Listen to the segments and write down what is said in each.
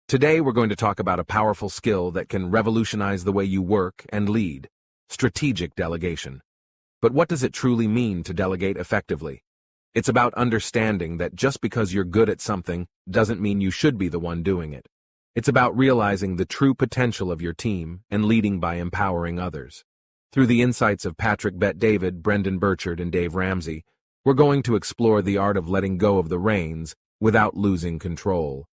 Today, we're going to talk about a powerful skill that can revolutionize the way you work and lead: strategic delegation. But what does it truly mean to delegate effectively? It's about understanding that just because you're good at something doesn't mean you should be the one doing it. It's about realizing the true potential of your team and leading by empowering others. Through the insights of Patrick Bet-David, Brendon Burchard, and Dave Ramsey, we're going to explore the art of letting go of the reins without losing control.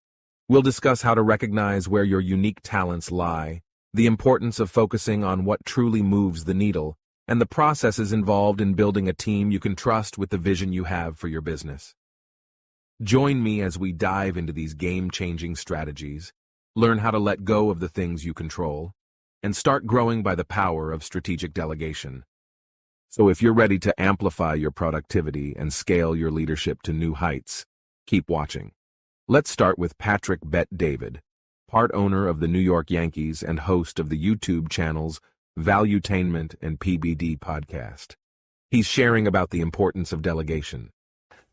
We'll discuss how to recognize where your unique talents lie, the importance of focusing on what truly moves the needle, and the processes involved in building a team you can trust with the vision you have for your business. Join me as we dive into these game-changing strategies, learn how to let go of the things you control, and start growing by the power of strategic delegation. So if you're ready to amplify your productivity and scale your leadership to new heights, keep watching. Let's start with Patrick Bet-David, part owner of the New York Yankees and host of the YouTube channels Valuetainment and PBD podcast. He's sharing about the importance of delegation.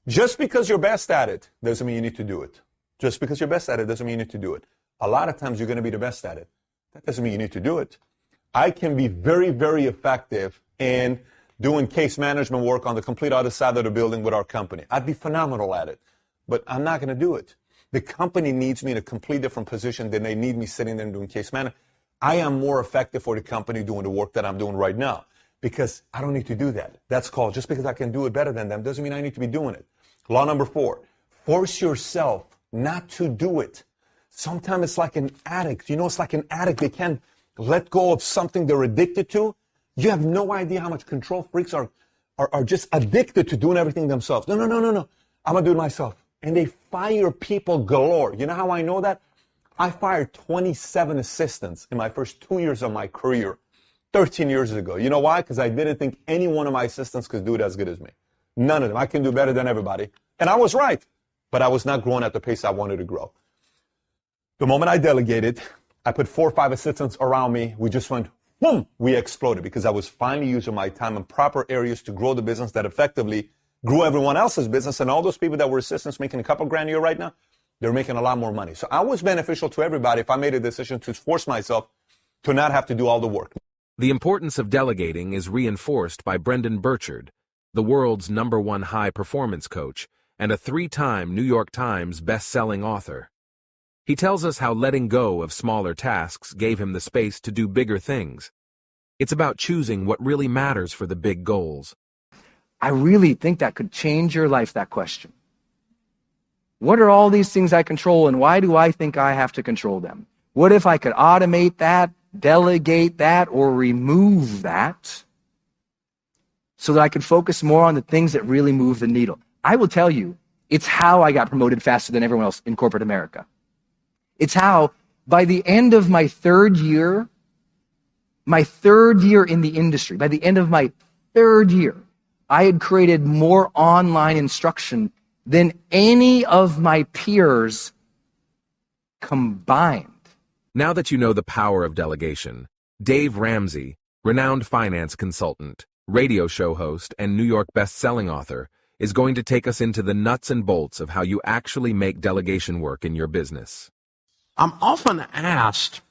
Just because you're best at it doesn't mean you need to do it. Just because you're best at it doesn't mean you need to do it. A lot of times you're going to be the best at it. That doesn't mean you need to do it. I can be very, very effective in doing case management work on the complete other side of the building with our company. I'd be phenomenal at it, but I'm not going to do it. The company needs me in a completely different position than they need me sitting there and doing case management. I am more effective for the company doing the work that I'm doing right now because I don't need to do that. That's called, just because I can do it better than them doesn't mean I need to be doing it. Law number 4, force yourself not to do it. Sometimes it's like an addict. It's like an addict. They can't let go of something they're addicted to. You have no idea how much control freaks are just addicted to doing everything themselves. No. I'm going to do it myself. And they fire people galore. You know how I know that? I fired 27 assistants in my first 2 years of my career, 13 years ago. You know why? Because I didn't think any one of my assistants could do it as good as me. None of them. I can do better than everybody. And I was right. But I was not growing at the pace I wanted to grow. The moment I delegated, I put 4 or 5 assistants around me. We just went, boom, we exploded because I was finally using my time in proper areas to grow the business that effectively grew everyone else's business. And all those people that were assistants making a couple grand a year right now, they're making a lot more money. So I was beneficial to everybody if I made a decision to force myself to not have to do all the work. The importance of delegating is reinforced by Brendon Burchard, the world's #1 high-performance coach and a 3-time New York Times best-selling author. He tells us how letting go of smaller tasks gave him the space to do bigger things. It's about choosing what really matters for the big goals. I really think that could change your life, that question. What are all these things I control, and why do I think I have to control them? What if I could automate that, delegate that, or remove that so that I could focus more on the things that really move the needle? I will tell you, it's how I got promoted faster than everyone else in corporate America. It's how, by the end of my third year in the industry, by the end of my third year, I had created more online instruction than any of my peers combined. Now that you know the power of delegation, Dave Ramsey, renowned finance consultant, radio show host, and New York best-selling author, is going to take us into the nuts and bolts of how you actually make delegation work in your business. I'm often asked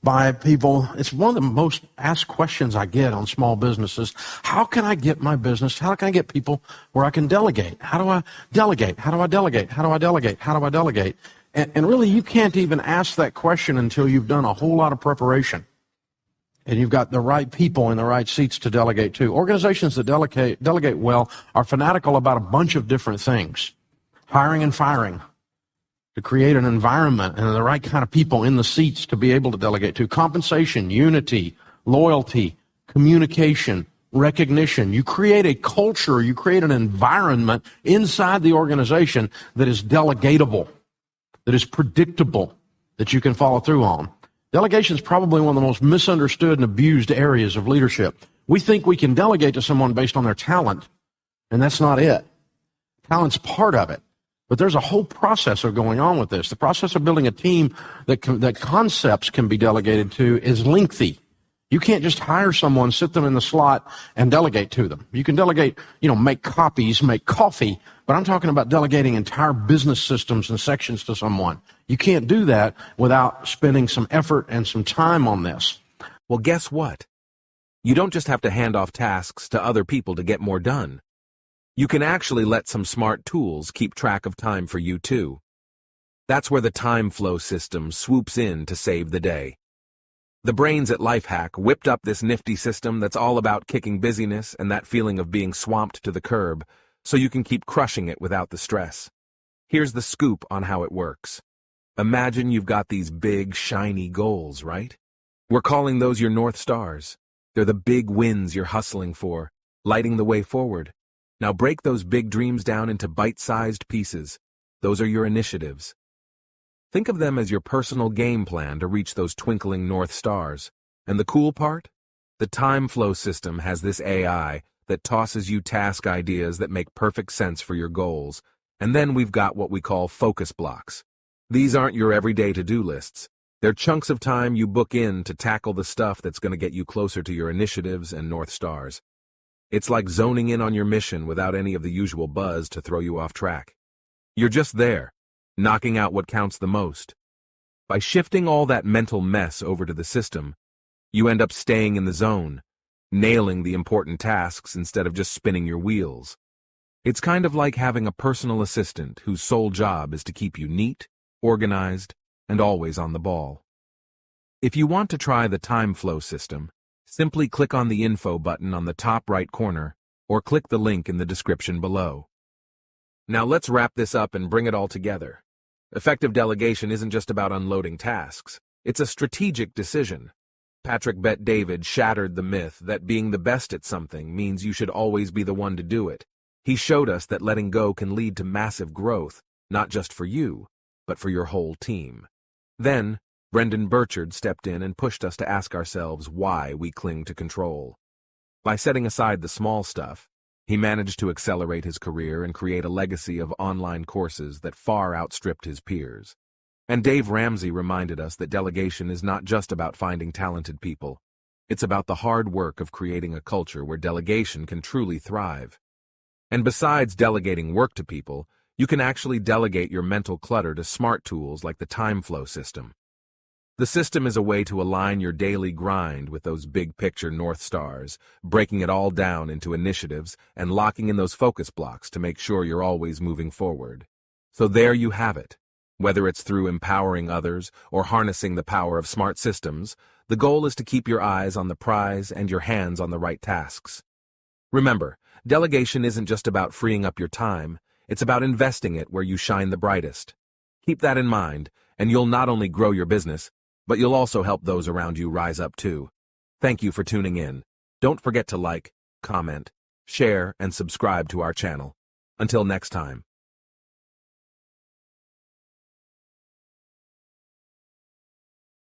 by people, it's one of the most asked questions I get on small businesses, how can I get my business, how can I get people where I can delegate? How do I delegate? How do I delegate? How do I delegate? How do I delegate? And really, you can't even ask that question until you've done a whole lot of preparation and you've got the right people in the right seats to delegate to. Organizations that delegate well are fanatical about a bunch of different things, hiring and firing, to create an environment and the right kind of people in the seats to be able to delegate to. Compensation, unity, loyalty, communication, recognition. You create a culture, you create an environment inside the organization that is delegatable, that is predictable, that you can follow through on. Delegation is probably one of the most misunderstood and abused areas of leadership. We think we can delegate to someone based on their talent, and that's not it. Talent's part of it. But there's a whole process going on with this. The process of building a team that concepts can be delegated to is lengthy. You can't just hire someone, sit them in the slot, and delegate to them. You can delegate, make copies, make coffee, but I'm talking about delegating entire business systems and sections to someone. You can't do that without spending some effort and some time on this. Well, guess what? You don't just have to hand off tasks to other people to get more done. You can actually let some smart tools keep track of time for you too. That's where the time flow system swoops in to save the day. The brains at LifeHack whipped up this nifty system that's all about kicking busyness and that feeling of being swamped to the curb, so you can keep crushing it without the stress. Here's the scoop on how it works. Imagine you've got these big, shiny goals, right? We're calling those your North Stars. They're the big wins you're hustling for, lighting the way forward. Now break those big dreams down into bite-sized pieces. Those are your initiatives. Think of them as your personal game plan to reach those twinkling North Stars. And the cool part? The time flow system has this AI that tosses you task ideas that make perfect sense for your goals. And then we've got what we call focus blocks. These aren't your everyday to-do lists. They're chunks of time you book in to tackle the stuff that's going to get you closer to your initiatives and North Stars. It's like zoning in on your mission without any of the usual buzz to throw you off track. You're just there, knocking out what counts the most. By shifting all that mental mess over to the system, you end up staying in the zone, nailing the important tasks instead of just spinning your wheels. It's kind of like having a personal assistant whose sole job is to keep you neat, organized, and always on the ball. If you want to try the time flow system, simply click on the info button on the top right corner or click the link in the description below. Now let's wrap this up and bring it all together. Effective delegation isn't just about unloading tasks. It's a strategic decision. Patrick Bet-David shattered the myth that being the best at something means you should always be the one to do it. He showed us that letting go can lead to massive growth, not just for you, but for your whole team. Then, Brendon Burchard stepped in and pushed us to ask ourselves why we cling to control. By setting aside the small stuff, he managed to accelerate his career and create a legacy of online courses that far outstripped his peers. And Dave Ramsey reminded us that delegation is not just about finding talented people. It's about the hard work of creating a culture where delegation can truly thrive. And besides delegating work to people, you can actually delegate your mental clutter to smart tools like the time flow system. The system is a way to align your daily grind with those big picture North Stars, breaking it all down into initiatives and locking in those focus blocks to make sure you're always moving forward. So there you have it. Whether it's through empowering others or harnessing the power of smart systems, the goal is to keep your eyes on the prize and your hands on the right tasks. Remember, delegation isn't just about freeing up your time, it's about investing it where you shine the brightest. Keep that in mind, and you'll not only grow your business, but you'll also help those around you rise up too. Thank you for tuning in. Don't forget to like, comment, share, and subscribe to our channel. Until next time.